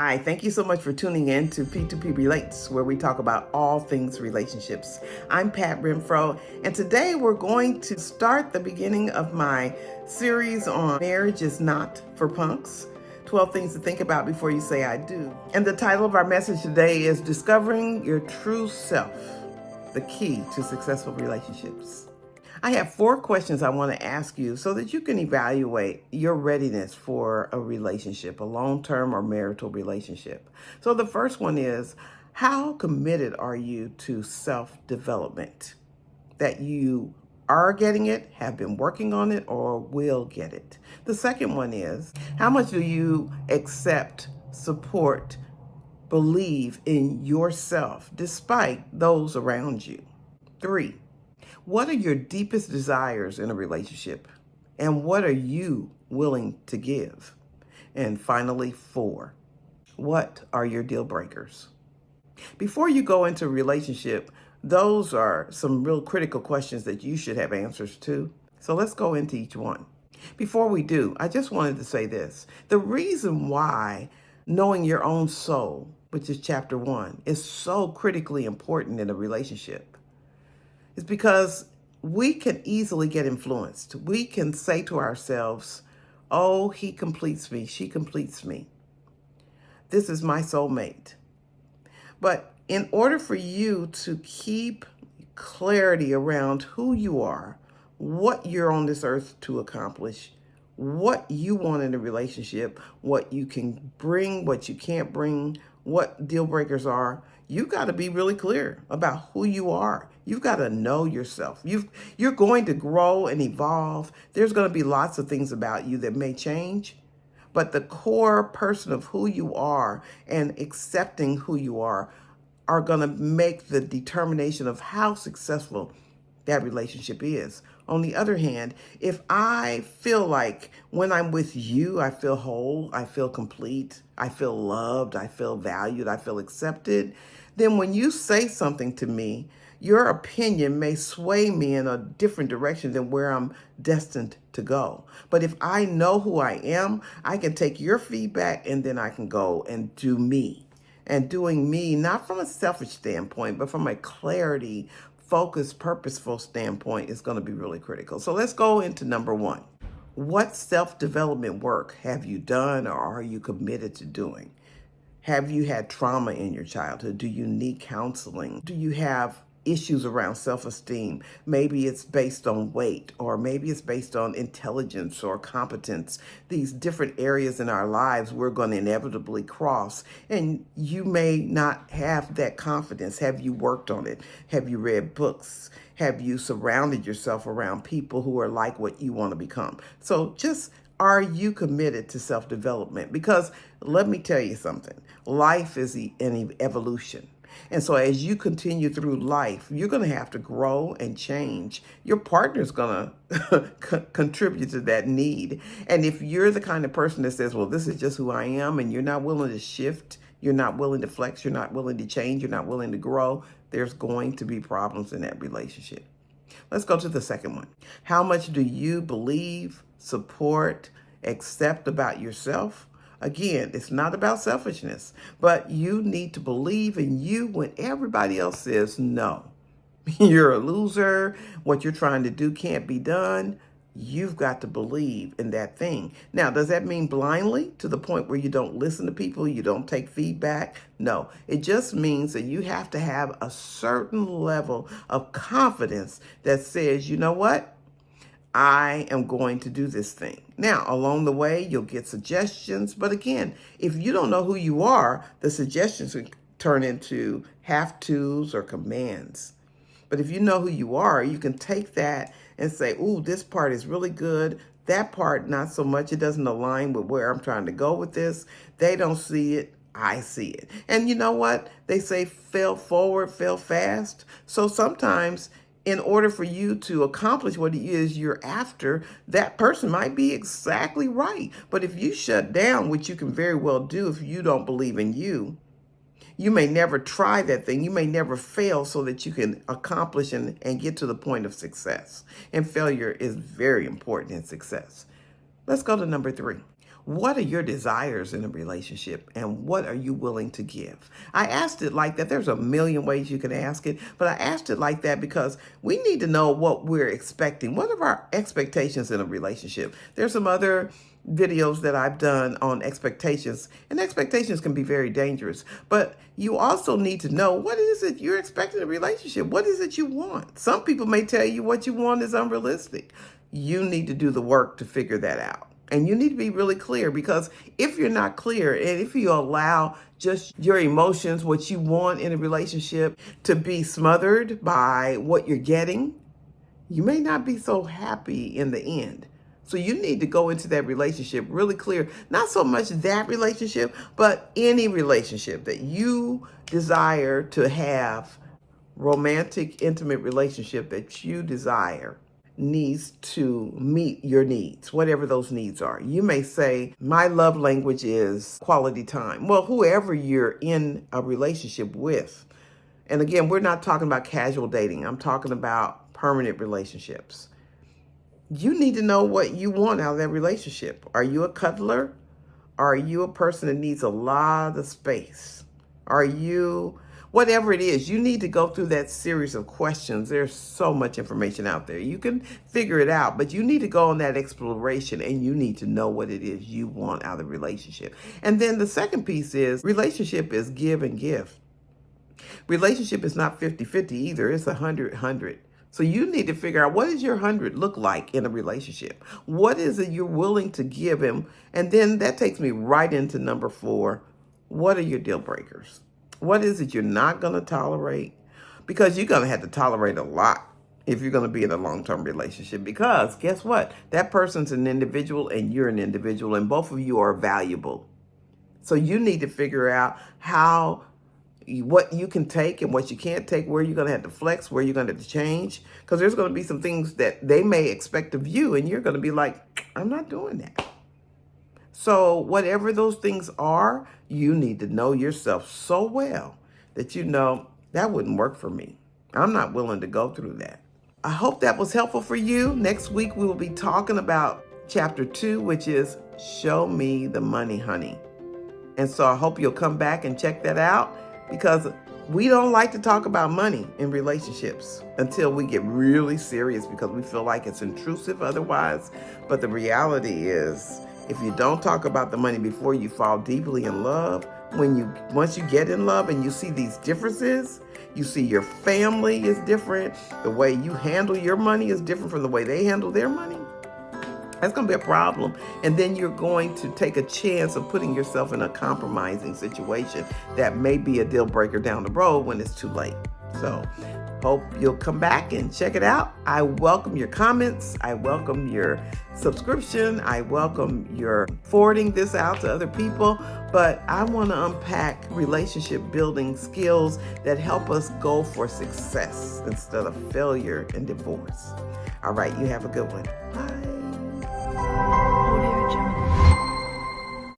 Hi, thank you so much for tuning in to P2P Relates, where we talk about all things relationships. I'm Pat Renfro, and today we're going to start the beginning of my series on Marriage is Not for Punks, 12 Things to Think About Before You Say I Do. And the title of our message today is Discovering Your True Self, the Key to Successful Relationships. I have 4 questions I want to ask you so that you can evaluate your readiness for a relationship, a long-term or marital relationship. So the first one is, how committed are you to self-development? That you are getting it, have been working on it, or will get it. The second one is, how much do you accept, support, believe in yourself despite those around you? 3, what are your deepest desires in a relationship? And what are you willing to give? And finally, 4, what are your deal breakers? Before you go into a relationship, those are some real critical questions that you should have answers to. So let's go into each one. Before we do, I just wanted to say this. The reason why knowing your own soul, which is chapter 1, is so critically important in a relationship is because we can easily get influenced. We can say to ourselves, oh, he completes me, she completes me. This is my soulmate. But in order for you to keep clarity around who you are, what you're on this earth to accomplish, what you want in a relationship, what you can bring, what you can't bring, what deal breakers are, you've got to be really clear about who you are. You've got to know yourself. You're going to grow and evolve. There's going to be lots of things about you that may change, but the core person of who you are and accepting who you are going to make the determination of how successful that relationship is. On the other hand, if I feel like when I'm with you, I feel whole, I feel complete, I feel loved, I feel valued, I feel accepted, then when you say something to me, your opinion may sway me in a different direction than where I'm destined to go. But if I know who I am, I can take your feedback and then I can go and do me. And doing me, not from a selfish standpoint, but from a clarity, focused, purposeful standpoint is going to be really critical. So let's go into number 1. What self-development work have you done or are you committed to doing? Have you had trauma in your childhood? Do you need counseling? Do you have issues around self-esteem? Maybe it's based on weight, or maybe it's based on intelligence or competence. These different areas in our lives we're going to inevitably cross, and you may not have that confidence. Have you worked on it? Have you read books? Have you surrounded yourself around people who are like what you want to become? So just, are you committed to self-development? Because let me tell you something, life is an evolution. And so as you continue through life, you're going to have to grow and change. Your partner's going to contribute to that need. And if you're the kind of person that says, well, this is just who I am, and you're not willing to shift, you're not willing to flex, you're not willing to change, you're not willing to grow, there's going to be problems in that relationship. Let's go to the second one. How much do you believe, support, accept about yourself? Again, it's not about selfishness, but you need to believe in you when everybody else says no. You're a loser. What you're trying to do can't be done. You've got to believe in that thing. Now, does that mean blindly to the point where you don't listen to people, you don't take feedback? No, it just means that you have to have a certain level of confidence that says, you know what? I am going to do this thing. Now, along the way, you'll get suggestions. But again, if you don't know who you are, the suggestions can turn into have-tos or commands. But if you know who you are, you can take that and say, ooh, this part is really good. That part, not so much. It doesn't align with where I'm trying to go with this. They don't see it. I see it. And you know what? They say fail forward, fail fast. So sometimes in order for you to accomplish what it is you're after, that person might be exactly right. But if you shut down, which you can very well do if you don't believe in you, you may never try that thing. You may never fail so that you can accomplish and get to the point of success. And failure is very important in success. Let's go to number 3. What are your desires in a relationship, and what are you willing to give? I asked it like that. There's a million ways you can ask it, but I asked it like that because we need to know what we're expecting. What are our expectations in a relationship? There's some other videos that I've done on expectations, and expectations can be very dangerous. But you also need to know, what is it you're expecting in a relationship? What is it you want? Some people may tell you what you want is unrealistic. You need to do the work to figure that out. And you need to be really clear, because if you're not clear, and if you allow just your emotions, what you want in a relationship, to be smothered by what you're getting, you may not be so happy in the end. So you need to go into that relationship really clear, not so much that relationship, but any relationship that you desire to have, romantic, intimate relationship that you desire, needs to meet your needs, whatever those needs are. You may say, my love language is quality time. Well, whoever you're in a relationship with, and again, we're not talking about casual dating, I'm talking about permanent relationships. You need to know what you want out of that relationship. Are you a cuddler? Are you a person that needs a lot of space? Are you, whatever it is, you need to go through that series of questions. There's so much information out there. You can figure it out, but you need to go on that exploration, and you need to know what it is you want out of the relationship. And then the second piece is, relationship is give and give. Relationship is not 50-50 either. It's 100-100. So you need to figure out, what does your 100 look like in a relationship? What is it you're willing to give him? And then that takes me right into number 4. What are your deal breakers? What is it you're not going to tolerate? Because you're going to have to tolerate a lot if you're going to be in a long-term relationship. Because guess what? That person's an individual and you're an individual, and both of you are valuable. So you need to figure out what you can take and what you can't take, where you're going to have to flex, where you're going to have to change. Because there's going to be some things that they may expect of you, and you're going to be like, I'm not doing that. So whatever those things are, you need to know yourself so well that you know, that wouldn't work for me. I'm not willing to go through that. I hope that was helpful for you. Next week, we will be talking about chapter 2, which is Show Me the Money, Honey. And so I hope you'll come back and check that out, because we don't like to talk about money in relationships until we get really serious, because we feel like it's intrusive otherwise. But the reality is, if you don't talk about the money before you fall deeply in love, once you get in love and you see these differences, you see your family is different, the way you handle your money is different from the way they handle their money, that's going to be a problem. And then you're going to take a chance of putting yourself in a compromising situation that may be a deal breaker down the road when it's too late. So hope you'll come back and check it out. I welcome your comments. I welcome your subscription. I welcome your forwarding this out to other people. But I want to unpack relationship building skills that help us go for success instead of failure and divorce. All right, you have a good one. Bye.